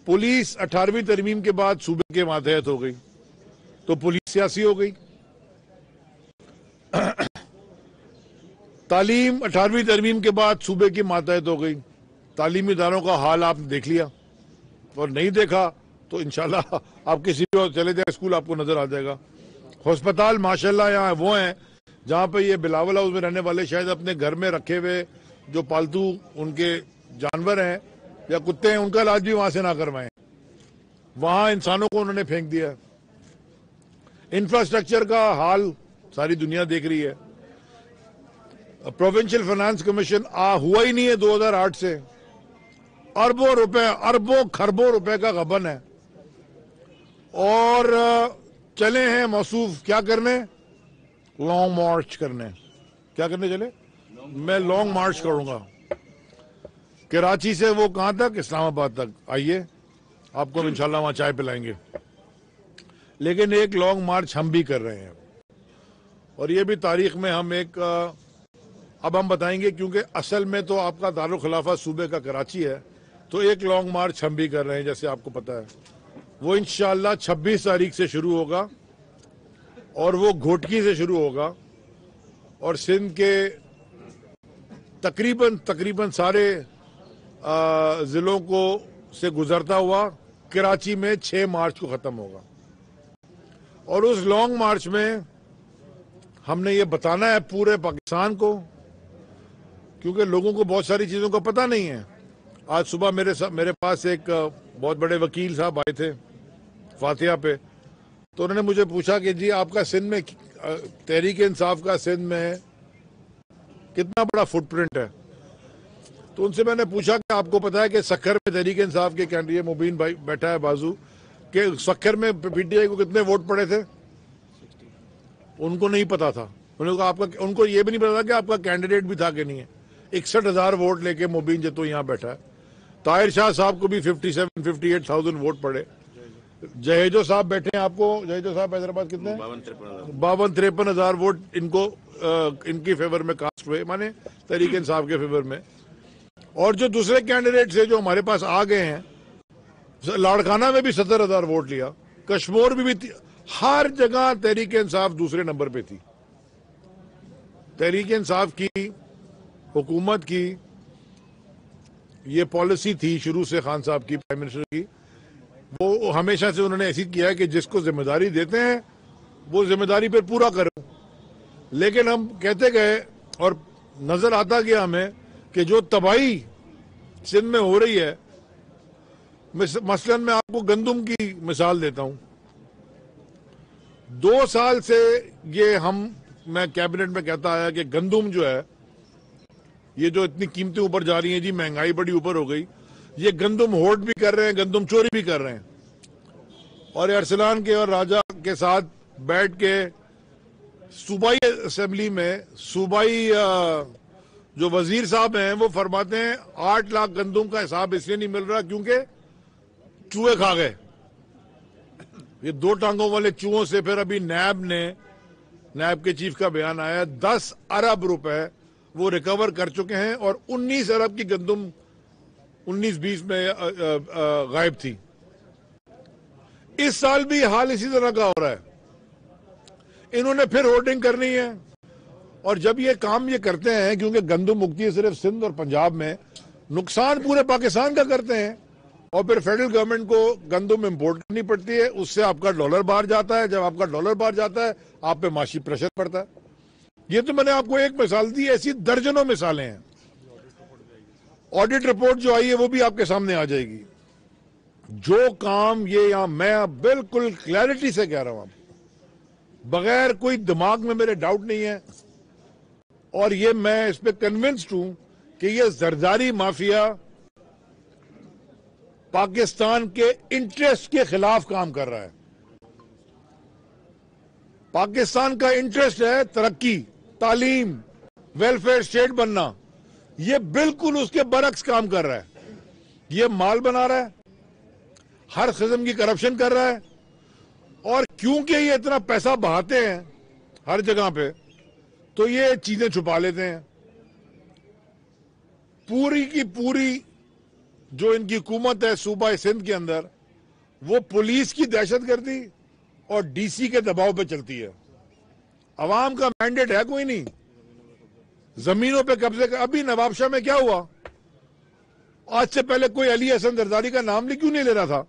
Police 18वीं तरमीम के बाद सूबे के मातहत हो गई तो पुलिस सियासी हो गई। तालीम 18वीं तरमीम के बाद सूबे की मातहत हो गई। तालीमी इदारों का हाल आपने देख लिया, और नहीं देखा तो इंशाल्लाह आप किसी भी चले जाए स्कूल आपको नजर आ जाएगा। अस्पताल माशाल्लाह यहाँ वो हैं जहाँ पे ये बिलावल हाउस में रहने वाले शायद अपने घर में रखे हुए जो पालतू उनके जानवर हैं या कुत्ते हैं उनका इलाज भी वहां से ना करवाएं, वहां इंसानों को उन्होंने फेंक दिया। इंफ्रास्ट्रक्चर का हाल सारी दुनिया देख रही है। प्रोविंशियल फाइनेंस कमीशन हुआ ही नहीं है 2008 से। अरबों रुपए, अरबों खरबों रुपए का गबन है, और चले हैं मौसूफ क्या करने, लॉन्ग मार्च करने। क्या करने चले? मैं लॉन्ग मार्च करूंगा कराची से वो कहां तक, इस्लामाबाद तक। आइए आपको हम इंशाल्लाह वहां चाय पिलाएंगे। लेकिन एक लॉन्ग मार्च हम भी कर रहे हैं, और ये भी तारीख में हम एक अब हम बताएंगे, क्योंकि असल में तो आपका दारुल खिलाफा सूबे का कराची है, तो एक लॉन्ग मार्च हम भी कर रहे हैं जैसे आपको पता है। वो इंशाल्लाह 26 तारीख से शुरू होगा, और वो घोटकी से शुरू होगा, और सिंध के तकरीबन सारे जिलों को से गुजरता हुआ कराची में 6 मार्च को खत्म होगा। और उस लॉन्ग मार्च में हमने ये बताना है पूरे पाकिस्तान को, क्योंकि लोगों को बहुत सारी चीजों का पता नहीं है। आज सुबह मेरे पास एक बहुत बड़े वकील साहब आए थे फातिहा पे, तो उन्होंने मुझे पूछा कि जी आपका सिंध में तहरीक इंसाफ का सिंध में कितना बड़ा फुटप्रिंट है। तो उनसे मैंने पूछा कि आपको पता है कि सक्खर में तहरीक इंसाफ के कैंडिडेट मुबीन भाई बैठा है बाजू, कि सक्खर में पीटीआई को कितने वोट पड़े थे? उनको नहीं पता था। उन्होंने कहा आपका, उनको ये भी नहीं पता था कि आपका कैंडिडेट भी था कि नहीं है। 61,000 वोट लेके मुबीन जतो यहाँ बैठा है। ताहिर शाह साहब को भी 58,000 वोट पड़े। जहेजो साहब बैठे हैं, आपको जहेजो साहब हैदराबाद कितने? 52-53,000 वोट इनको इनकी फेवर में कास्ट हुए, माने तहरीक इंसाफ के फेवर में। और जो दूसरे कैंडिडेट थे जो हमारे पास आ गए हैं, लाड़काना में भी 70,000 वोट लिया, कश्मीर में भी हर जगह तहरीक इंसाफ दूसरे नंबर पे थी। तहरीक इंसाफ की हुकूमत की ये पॉलिसी थी शुरू से, खान साहब की, प्राइम मिनिस्टर की। वो हमेशा से उन्होंने ऐसी किया है कि जिसको जिम्मेदारी देते हैं वो जिम्मेदारी पर पूरा करो। लेकिन हम कहते गए और नजर आता गया हमें कि जो तबाही सिंध में हो रही है, मसलन मैं आपको गंदुम की मिसाल देता हूं। 2 साल से मैं कैबिनेट में कहता आया कि गंदुम जो है, ये जो इतनी कीमतें ऊपर जा रही हैं जी, महंगाई बड़ी ऊपर हो गई, ये गंदुम होर्ड भी कर रहे हैं, गंदुम चोरी भी कर रहे हैं। और अरसलान के और राजा के साथ बैठ के सूबाई असेंबली में सूबाई जो वजीर साहब हैं वो फरमाते हैं 8 लाख गंदुम का हिसाब इसलिए नहीं मिल रहा क्योंकि चूहे खा गए। ये 2 टांगों वाले चूहों से फिर अभी नैब के चीफ का बयान आया, 10 अरब रुपए वो रिकवर कर चुके हैं, और 19 अरब की गंदुम 19-20 में गायब थी। इस साल भी हाल इसी तरह का हो रहा है। इन्होंने फिर होर्डिंग करनी है, और जब ये काम ये करते हैं, क्योंकि गंदुम उगती है सिर्फ सिंध और पंजाब में, नुकसान पूरे पाकिस्तान का करते हैं, और फिर फेडरल गवर्नमेंट को गंदुम इंपोर्ट करनी पड़ती है, उससे आपका डॉलर बाहर जाता है। जब आपका डॉलर बाहर जाता है आप पे माशी प्रेशर पड़ता है। ये तो मैंने आपको एक मिसाल दी, ऐसी दर्जनों मिसालें हैं। ऑडिट रिपोर्ट जो आई है वो भी आपके सामने आ जाएगी। जो काम ये यहां, मैं बिल्कुल क्लैरिटी से कह रहा हूं, बगैर कोई दिमाग में मेरे डाउट नहीं है, और ये मैं इस पे कन्विंस्ड हूं कि ये जरदारी माफिया पाकिस्तान के इंटरेस्ट के खिलाफ काम कर रहा है। पाकिस्तान का इंटरेस्ट है तरक्की, तालीम, वेलफेयर स्टेट बनना, ये बिल्कुल उसके बरक्स काम कर रहा है। ये माल बना रहा है, हर किस्म की करप्शन कर रहा है, और क्योंकि ये इतना पैसा बहाते हैं हर जगह पे, तो ये चीजें छुपा लेते हैं। पूरी की पूरी जो इनकी हुकूमत है सूबा सिंध के अंदर, वो पुलिस की दहशतगर्दी और डीसी के दबाव पे चलती है। अवाम का मैंडेट है कोई नहीं, जमीनों पे कब्जे का। अभी नवाबशाह में क्या हुआ? आज से पहले कोई अली हसन जरदारी का नाम क्यों नहीं ले रहा था?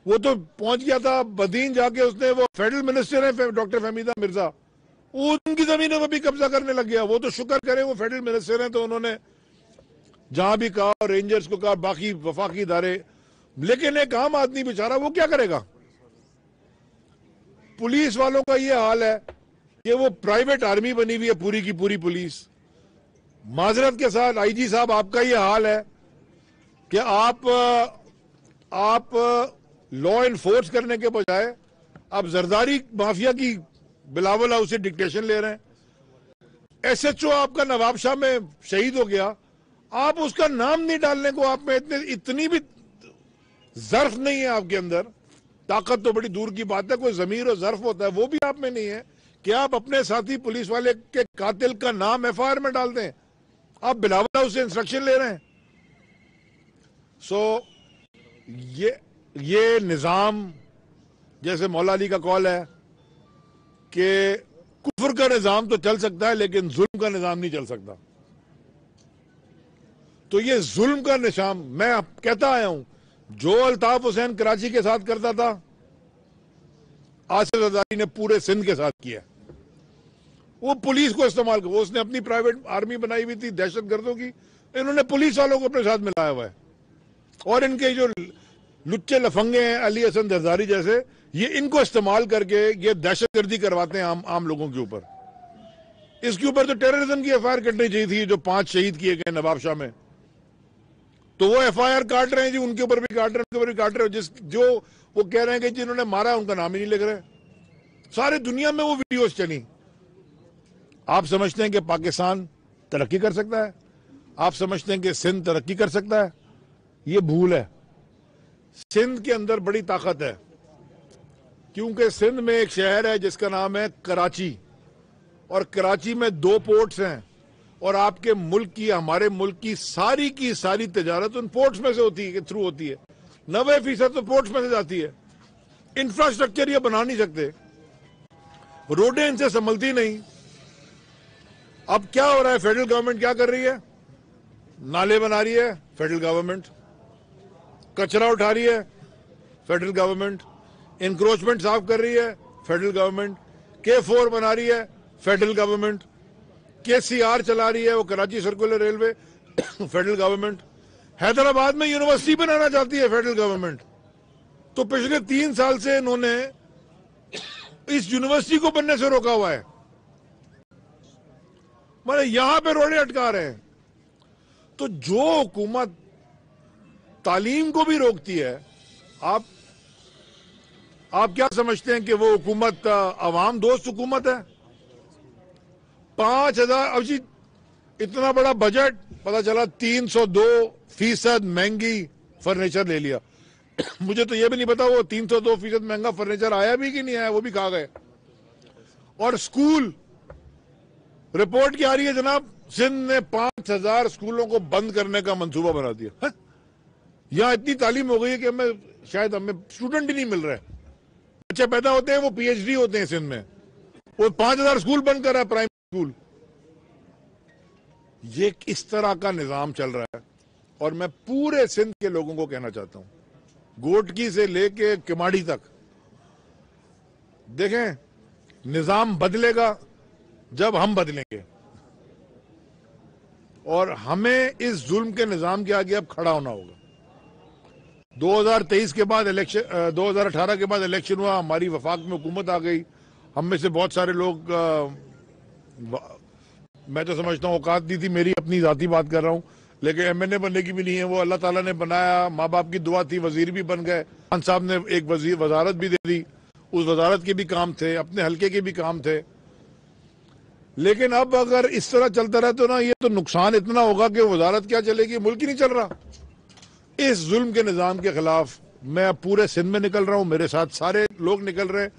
वो तो पहुंच गया था बदीन जाके, उसने, वो फेडरल मिनिस्टर है डॉक्टर फहमीदा मिर्जा, वो उनकी जमीनों पर भी कब्जा करने लग गया। वो तो शुक्र करे वो फेडरल मिनिस्टर है, तो उन्होंने जहां भी कहा, रेंजर्स को कहा, बाकी वफाकी इदारे, लेकिन एक आम आदमी बेचारा वो क्या करेगा? पुलिस वालों का ये हाल है कि वो प्राइवेट आर्मी बनी हुई है पूरी की पूरी पुलिस। माजरत के साथ आईजी साहब, आपका ये हाल है कि आप लॉ इन्फोर्स करने के बजाय आप जरदारी माफिया की बिलावल हाउस से डिक्टेशन ले रहे हैं। एसएचओ आपका नवाबशाह में शहीद हो गया, आप उसका नाम नहीं डालने को, आप में इतनी भी जर्फ नहीं है आपके अंदर। ताकत तो बड़ी दूर की बात है, कोई जमीर और जर्फ होता है, वो भी आप में नहीं है कि आप अपने साथी पुलिस वाले के कातिल का नाम एफआईआर में डाल दें। आप बिलावल हाउस से इंस्ट्रक्शन ले रहे हैं। ये निजाम, जैसे मौला अली का कॉल है कि कुफर का निजाम तो चल सकता है लेकिन जुल्म का निजाम नहीं चल सकता। तो ये जुल्म का निशान मैं कहता आया हूं, जो अल्ताफ हुसैन कराची के साथ करता था, आसिफ जरदारी ने पूरे सिंध के साथ किया। वो पुलिस को इस्तेमाल कर, उसने अपनी प्राइवेट आर्मी बनाई हुई थी दहशतगर्दों की, इन्होंने पुलिस वालों को अपने साथ मिलाया हुआ है। और इनके जो लुच्चे लफंगे हैं अली हसन जरदारी जैसे, ये इनको इस्तेमाल करके ये दहशतगर्दी करवाते हैं आम लोगों के ऊपर। इसके ऊपर तो टेररिज्म की एफआईआर कटनी चाहिए थी, जो 5 शहीद किए गए नवाबशाह में, तो वो एफआईआर काट रहे हैं जी, उनके ऊपर भी काट रहे हैं, उनके ऊपर भी काट रहे हैं। जो वो कह रहे हैं कि जिन्होंने मारा है उनका नाम ही नहीं लिख रहे। सारे दुनिया में वो वीडियोस चली। आप समझते हैं कि पाकिस्तान तरक्की कर सकता है? आप समझते हैं कि सिंध तरक्की कर सकता है? ये भूल है। सिंध के अंदर बड़ी ताकत है, क्योंकि सिंध में एक शहर है जिसका नाम है कराची, और कराची में 2 पोर्ट्स हैं, और आपके मुल्क की, हमारे मुल्क की सारी तिजारत उन पोर्ट्स में से होती है, थ्रू होती है। 90% तो पोर्ट्स में से जाती है। इंफ्रास्ट्रक्चर ये बना नहीं सकते, रोडें इनसे संभलती नहीं। अब क्या हो रहा है? फेडरल गवर्नमेंट क्या कर रही है? नाले बना रही है फेडरल गवर्नमेंट, कचरा उठा रही है फेडरल गवर्नमेंट, इंक्रोचमेंट साफ कर रही है फेडरल गवर्नमेंट, K4 बना रही है फेडरल गवर्नमेंट, KCR चला रही है, वो Karachi circular railway federal government, Hyderabad में यूनिवर्सिटी बनाना चाहती है फेडरल गवर्नमेंट। तो पिछले 3 साल से इन्होंने इस यूनिवर्सिटी को बनने से रोका हुआ है, मतलब यहां पे रोड़े अटका रहे हैं। तो जो हुकूमत तालीम को भी रोकती है, आप क्या समझते हैं कि वो हुकूमत अवाम दोस्त हुकूमत है? 5000, अब जी इतना बड़ा बजट, पता चला 302% महंगी फर्नीचर ले लिया। मुझे तो ये भी नहीं पता वो 302% महंगा फर्नीचर आया भी कि नहीं आया, वो भी खा गए। और स्कूल रिपोर्ट क्या आ रही है जनाब? सिंध ने 5000 स्कूलों को बंद करने का मंसूबा बना दिया। यहां इतनी तालीम हो गई है कि हमें स्टूडेंट ही नहीं मिल रहे। बच्चे पैदा होते हैं वो PhD होते हैं सिंध में, वो 5000 स्कूल बंद कर रहा है, प्राइमरी स्कूल। ये इस तरह का निजाम चल रहा है। और मैं पूरे सिंध के लोगों को कहना चाहता हूं, गोटकी से लेके किमाड़ी तक, देखें निजाम बदलेगा जब हम बदलेंगे, और हमें इस जुल्म के निजाम के आगे अब खड़ा होना होगा। 2023 के बाद इलेक्शन, 2018 के बाद इलेक्शन हुआ, हमारी वफाक में हुकूमत आ गई। हम में से बहुत सारे लोग, मैं तो समझता हूँ औकात नहीं थी मेरी, अपनी जाती बात कर रहा हूँ, लेकिन MNA बनने की भी नहीं है, वो अल्लाह ताला ने बनाया, माँ बाप की दुआ थी, वजीर भी बन गए। खान साहब ने एक वजारत भी दे दी, उस वजारत के भी काम थे, अपने हल्के के भी काम थे। लेकिन अब अगर इस तरह चलता रहे तो ना, ये तो नुकसान इतना होगा कि वजारत क्या चलेगी, मुल्क ही नहीं चल रहा। इस जुल्म के निजाम के खिलाफ मैं अब पूरे सिंध में निकल रहा हूं, मेरे साथ सारे लोग निकल रहे हैं।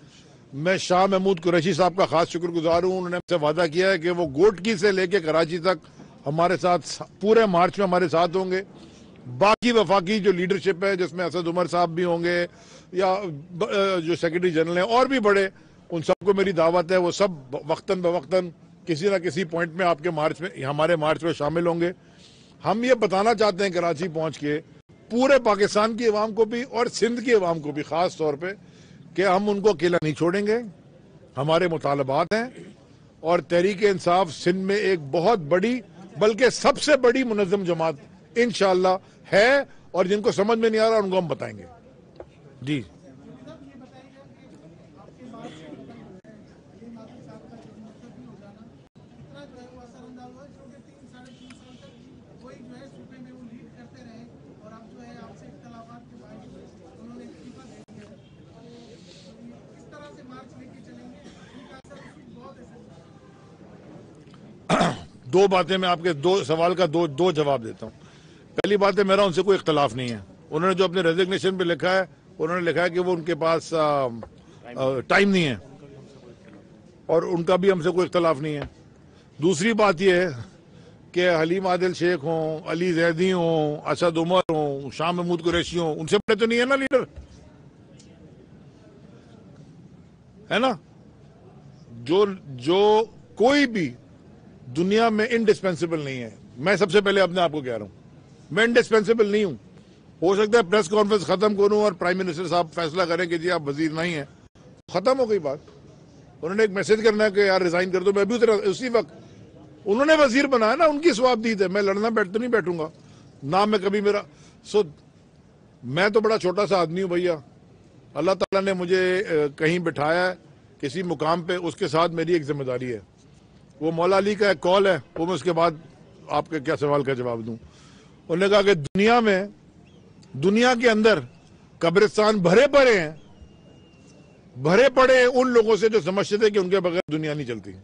मैं शाह महमूद कुरैशी साहब का खास शुक्रगुजार हूं, उन्होंने हमसे वादा किया है कि वो गोटकी से लेके कराची तक हमारे साथ पूरे मार्च में हमारे साथ होंगे। बाकी वफाकी जो लीडरशिप है, जिसमें असद उमर साहब भी होंगे या जो सेक्रेटरी जनरल हैं और भी बड़े, उन सबको मेरी दावत है। वो सब वक्तन बवक्तन किसी ना किसी पॉइंट में आपके मार्च में, हमारे मार्च में शामिल होंगे। हम ये बताना चाहते हैं कराची पहुंच के पूरे पाकिस्तान की अवाम को भी और सिंध की अवाम को भी खास तौर पे कि हम उनको अकेला नहीं छोड़ेंगे। हमारे मुतालबात हैं और तहरीक इंसाफ सिंध में एक बहुत बड़ी, बल्कि सबसे बड़ी मुनज़्ज़म जमात इंशाअल्लाह है, और जिनको समझ में नहीं आ रहा उनको हम बताएंगे। जी दो बातें मैं आपके दो सवाल का दो जवाब देता हूं। पहली बात है, मेरा उनसे कोई इख्तलाफ नहीं है। उन्होंने जो अपने रेजिग्नेशन पे लिखा है, उन्होंने लिखा है कि वो उनके पास टाइम नहीं है, और उनका भी हमसे कोई इख्तलाफ नहीं है। दूसरी बात यह है कि हलीम आदिल शेख हों, अली जैदी हों, असद उमर हों, शाह महमूद कुरैशी हों, उनसे बड़े तो नहीं है ना लीडर, है ना? जो कोई भी दुनिया में इंडिस्पेंसिबल नहीं है। मैं सबसे पहले अपने आप को कह रहा हूं, मैं इंडिस्पेंसिबल नहीं हूं। हो सकता है प्रेस कॉन्फ्रेंस खत्म करूं और प्राइम मिनिस्टर साहब फैसला करें कि जी आप वजीर नहीं है, खत्म हो गई बात। उन्होंने एक मैसेज करना है कि यार रिजाइन कर दो, मैं भी उसी वक्त उन्होंने वजीर बनाया ना, उनकी स्वाबदीद है। मैं लड़ना तो नहीं बैठूंगा ना, मैं कभी मेरा मैं तो बड़ा छोटा सा आदमी हूं भैया। अल्लाह ताला ने मुझे कहीं बिठाया है किसी मुकाम पे, उसके साथ मेरी एक जिम्मेदारी है। वो मौला अली का एक कॉल है, वो मैं उसके बाद आपके क्या सवाल का जवाब दूं। उन्होंने कहा कि दुनिया के अंदर कब्रिस्तान भरे पड़े हैं उन लोगों से जो समझते थे कि उनके बगैर दुनिया नहीं चलती।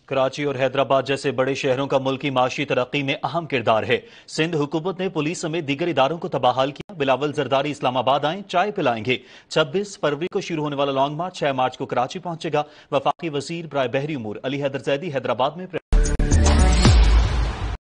कराची और हैदराबाद जैसे बड़े शहरों का मुल्की माशी तरक्की में अहम किरदार है। सिंध हुकूमत ने पुलिस समेत दीगर इदारों को तबाहाल किया। बिलावल जरदारी इस्लामाबाद आए, चाय पिलाएंगे। 26 फरवरी को शुरू होने वाला लॉन्ग मार्च 6 मार्च को कराची पहुंचेगा। वफाकी वजीर बराए बहरी उमूर अली हैदर जैदी हैदराबाद में